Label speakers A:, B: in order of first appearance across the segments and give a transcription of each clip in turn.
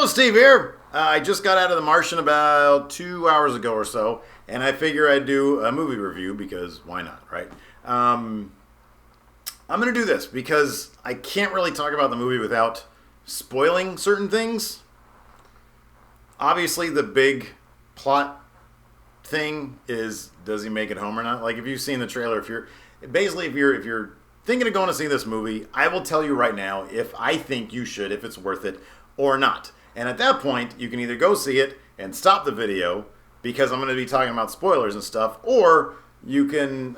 A: Hello, Steve here. I just got out of The Martian about 2 hours ago or so, and I figure I'd do a movie review because why not, right? I'm going to do this because I can't really talk about the movie without spoiling certain things. Obviously, the big plot thing is, does he make it home or not? Like, if you've seen the trailer, if you're thinking of going to see this movie, I will tell you right now if I think you should, if it's worth it or not. And at that point, you can either go see it and stop the video because I'm going to be talking about spoilers and stuff, or you can,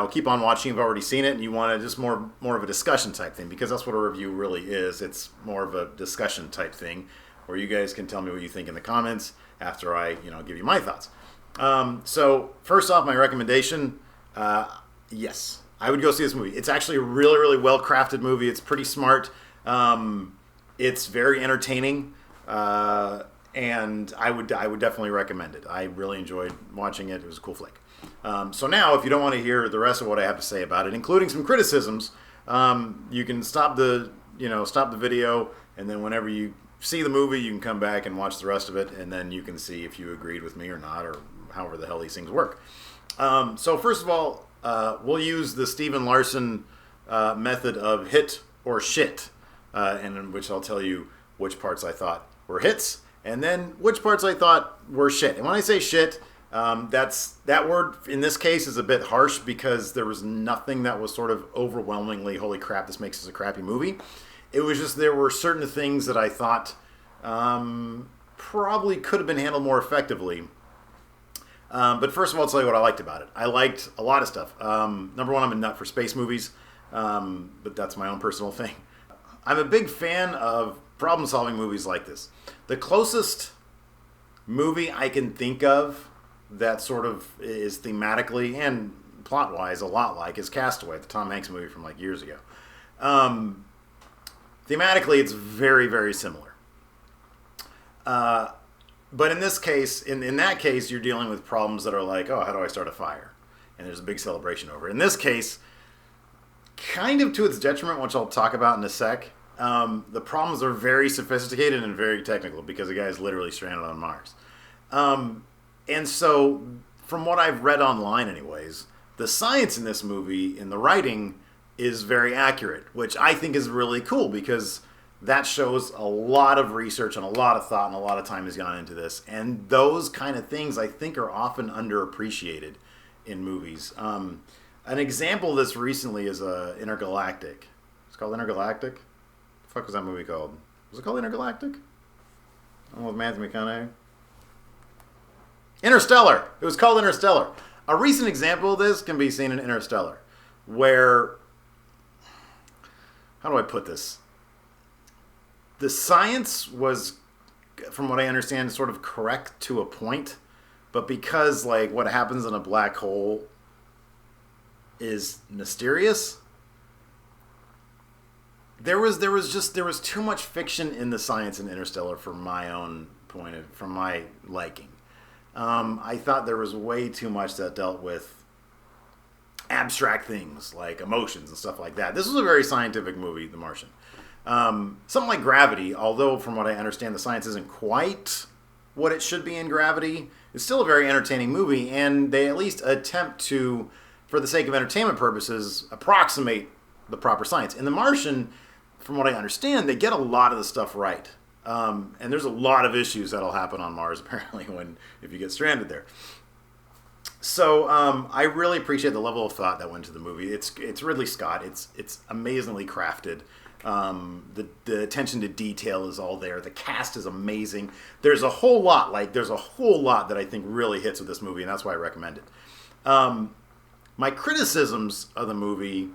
A: keep on watching. You've already seen it, and you want to just more of a discussion type thing, because that's what a review really is. It's more of a discussion type thing, where you guys can tell me what you think in the comments after I, give you my thoughts. So first off, my recommendation, yes, I would go see this movie. It's actually a really, really well crafted movie. It's pretty smart. It's very entertaining, and I would definitely recommend it. I really enjoyed watching it. It was a cool flick. So now, if you don't want to hear the rest of what I have to say about it, including some criticisms, you can stop the video, and then whenever you see the movie, you can come back and watch the rest of it, and then you can see if you agreed with me or not, or however the hell these things work. So first of all, we'll use the Steve and Larson method of hit or shit, and in which I'll tell you which parts I thought were hits, and then which parts I thought were shit. And when I say shit, that word in this case is a bit harsh because there was nothing that was sort of overwhelmingly, holy crap, this makes this a crappy movie. It was just there were certain things that I thought probably could have been handled more effectively. But first of all, I'll tell you what I liked about it. I liked a lot of stuff. Number one, I'm a nut for space movies, but that's my own personal thing. I'm a big fan of problem-solving movies like this. The closest movie I can think of that sort of is thematically and plot-wise a lot like is Castaway, the Tom Hanks movie from like years ago. Thematically, it's very, very similar. But in this case, in that case, you're dealing with problems that are like, oh, how do I start a fire? And there's a big celebration over it. In this case, kind of to its detriment, which I'll talk about in a sec, the problems are very sophisticated and very technical because the guy is literally stranded on Mars. And so, from what I've read online anyways, the science in this movie, in the writing, is very accurate, which I think is really cool because that shows a lot of research and a lot of thought and a lot of time has gone into this. And those kind of things I think are often underappreciated in movies. An example of this recently is Intergalactic. It's called Intergalactic? The fuck was that movie called? Was it called Intergalactic? I don't know, with Matthew McConaughey. Interstellar. It was called Interstellar. A recent example of this can be seen in Interstellar, where, how do I put this? The science was, from what I understand, sort of correct to a point, but because like what happens in a black hole is mysterious, there was too much fiction in the science in Interstellar from my liking. I thought there was way too much that dealt with abstract things like emotions and stuff like that. This was a very scientific movie, The Martian. Something like Gravity, although from what I understand the science isn't quite what it should be in Gravity, it's still a very entertaining movie, and they at least attempt to, for the sake of entertainment purposes, approximate the proper science. In The Martian, from what I understand, they get a lot of the stuff right. And there's a lot of issues that'll happen on Mars, apparently, if you get stranded there. So I really appreciate the level of thought that went into the movie. It's Ridley Scott. It's amazingly crafted. The attention to detail is all there. The cast is amazing. There's a whole lot that I think really hits with this movie, and that's why I recommend it. My criticisms of the movie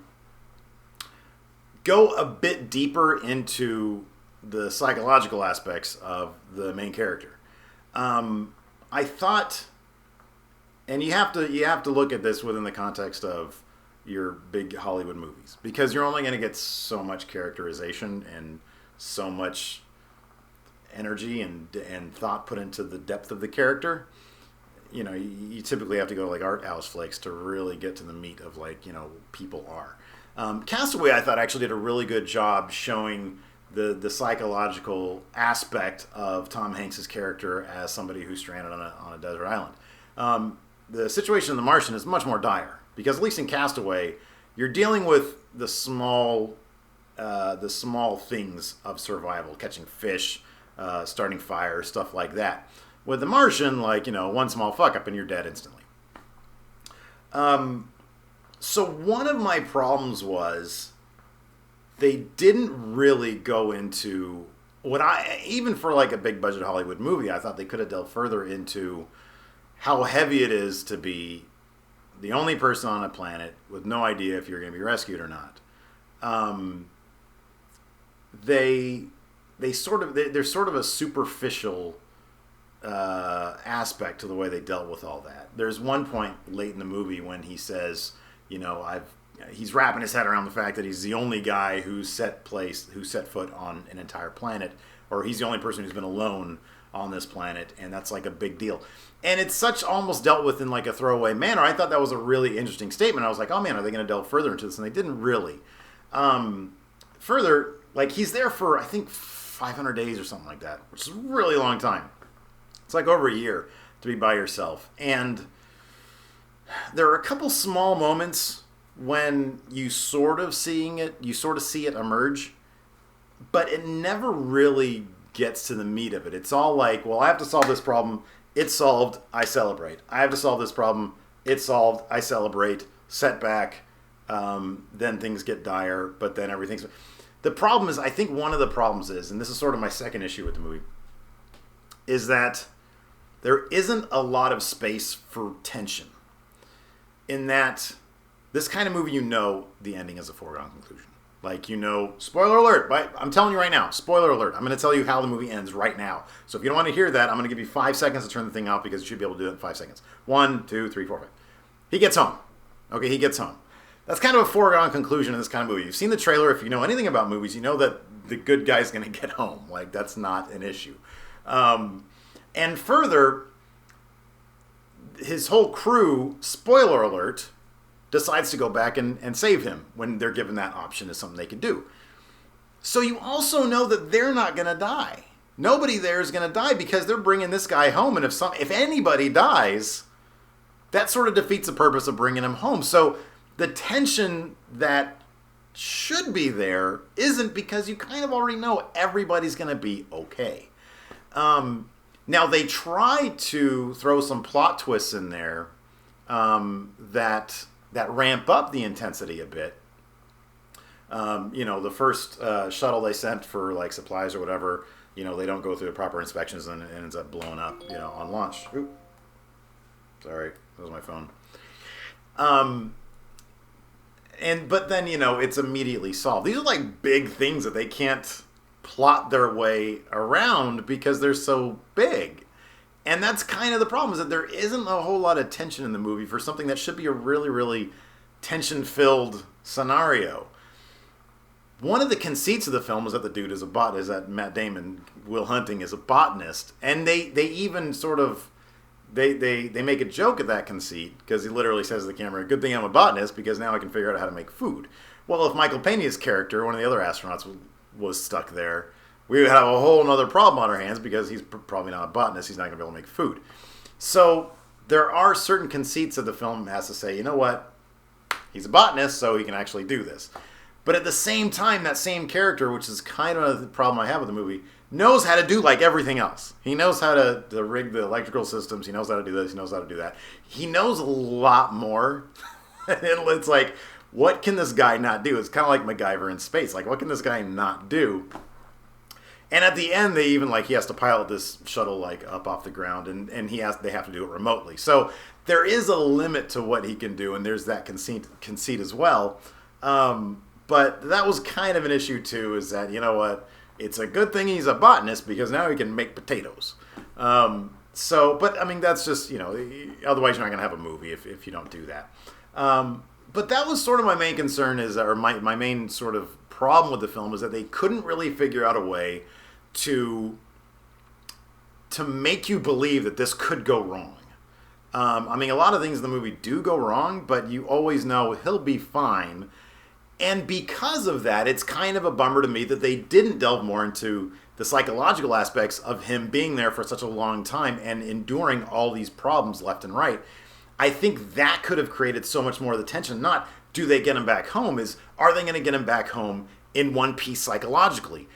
A: go a bit deeper into the psychological aspects of the main character. I thought, and you have to look at this within the context of your big Hollywood movies, because you're only going to get so much characterization and so much energy and thought put into the depth of the character. You typically have to go to like art house flicks to really get to the meat of people are. Castaway, I thought, actually did a really good job showing the psychological aspect of Tom Hanks's character as somebody who's stranded on a desert island. The situation in The Martian is much more dire because at least in Castaway, you're dealing with the small things of survival, catching fish, starting fires, stuff like that. With The Martian, like, one small fuck up and you're dead instantly. So one of my problems was they didn't really go into even for like a big budget Hollywood movie, I thought they could have delved further into how heavy it is to be the only person on a planet with no idea if you're going to be rescued or not. There's sort of a superficial aspect to the way they dealt with all that. There's one point late in the movie when he says, he's wrapping his head around the fact that he's the only guy who set foot on an entire planet, or he's the only person who's been alone on this planet, and that's like a big deal. And it's such almost dealt with in like a throwaway manner. I thought that was a really interesting statement. I was like, oh man, are they going to delve further into this? And they didn't really. Further, like he's there for, I think, 500 days or something like that, which is a really long time. It's like over a year to be by yourself. And there are a couple small moments when you sort of see it emerge, but it never really gets to the meat of it. It's all like, well, I have to solve this problem. It's solved. I celebrate. I have to solve this problem. It's solved. I celebrate. Setback. Then things get dire, but then everything's... The problem is, I think one of the problems is, and this is sort of my second issue with the movie, is that there isn't a lot of space for tension. In that, this kind of movie, the ending is a foregone conclusion. Like, spoiler alert, but I'm telling you right now, spoiler alert. I'm going to tell you how the movie ends right now. So if you don't want to hear that, I'm going to give you 5 seconds to turn the thing off because you should be able to do it in 5 seconds. 1, 2, 3, 4, 5. He gets home. Okay, he gets home. That's kind of a foregone conclusion in this kind of movie. You've seen the trailer. If you know anything about movies, you know that the good guy's going to get home. Like, that's not an issue. And further, his whole crew, spoiler alert, decides to go back and save him when they're given that option as something they could do. So you also know that they're not going to die. Nobody there is going to die because they're bringing this guy home. And if anybody dies, that sort of defeats the purpose of bringing him home. So the tension that should be there isn't, because you kind of already know everybody's going to be okay. Now, they try to throw some plot twists in there that ramp up the intensity a bit. The first shuttle they sent for like supplies or whatever, they don't go through the proper inspections and it ends up blowing up, on launch. Oop. Sorry, that was my phone. But then, it's immediately solved. These are like big things that they can't plot their way around because they're so big. And that's kind of the problem, is that there isn't a whole lot of tension in the movie for something that should be a really, really tension-filled scenario. One of the conceits of the film is that the dude is that Matt Damon, Will Hunting, is a botanist. And they even sort of, they make a joke at that conceit, because he literally says to the camera, good thing I'm a botanist, because now I can figure out how to make food. Well, if Michael Peña's character, one of the other astronauts, was stuck there, we would have a whole other problem on our hands, because he's probably not a botanist. He's not going to be able to make food. So there are certain conceits of the film has to say, you know what? He's a botanist, so he can actually do this. But at the same time, that same character, which is kind of the problem I have with the movie, knows how to do like everything else. He knows how to rig the electrical systems. He knows how to do this. He knows how to do that. He knows a lot more. It's like, what can this guy not do? It's kind of like MacGyver in space. Like, what can this guy not do? And at the end, he has to pilot this shuttle like up off the ground, and they have to do it remotely. So there is a limit to what he can do, and there's that conceit as well. But that was kind of an issue too, is that, you know what, it's a good thing he's a botanist, because now he can make potatoes. But I mean, that's just, otherwise you're not going to have a movie if you don't do that. But that was sort of my main concern, or my main sort of problem with the film, is that they couldn't really figure out a way to make you believe that this could go wrong. I mean, a lot of things in the movie do go wrong, but you always know he'll be fine. And because of that, it's kind of a bummer to me that they didn't delve more into the psychological aspects of him being there for such a long time and enduring all these problems left and right. I think that could have created so much more of the tension. Not do they get him back home, is are they going to get him back home in one piece psychologically?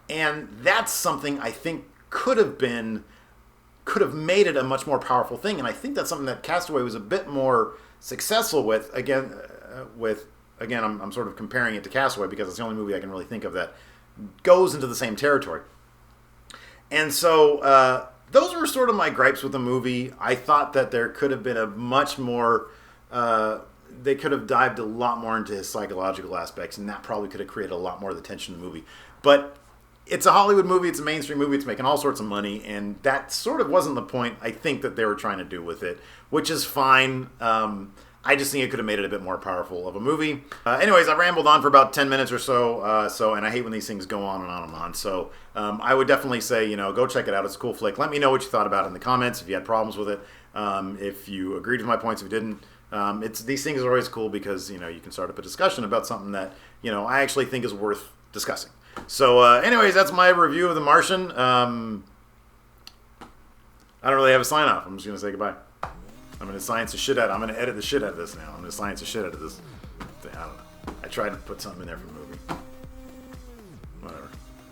A: And that's something I think could have made it a much more powerful thing. And I think that's something that Castaway was a bit more successful with. Again, I'm sort of comparing it to Castaway because it's the only movie I can really think of that goes into the same territory. And so those were sort of my gripes with the movie. I thought that there could have been a much more, they could have dived a lot more into his psychological aspects, and that probably could have created a lot more of the tension in the movie. But it's a Hollywood movie, it's a mainstream movie, it's making all sorts of money, and that sort of wasn't the point I think that they were trying to do with it, which is fine. I just think it could have made it a bit more powerful of a movie. Anyways, I rambled on for about 10 minutes or so, and I hate when these things go on and on and on. So I would definitely say, go check it out. It's a cool flick. Let me know what you thought about it in the comments, if you had problems with it, if you agreed with my points, if you didn't. These things are always cool because, you can start up a discussion about something that, I actually think is worth discussing. So anyways, that's my review of The Martian. I don't really have a sign-off. I'm just going to say goodbye. I'm going to science the shit out. I'm going to edit the shit out of this now. I'm going to science the shit out of this thing. I don't know. I tried to put something in there for the movie.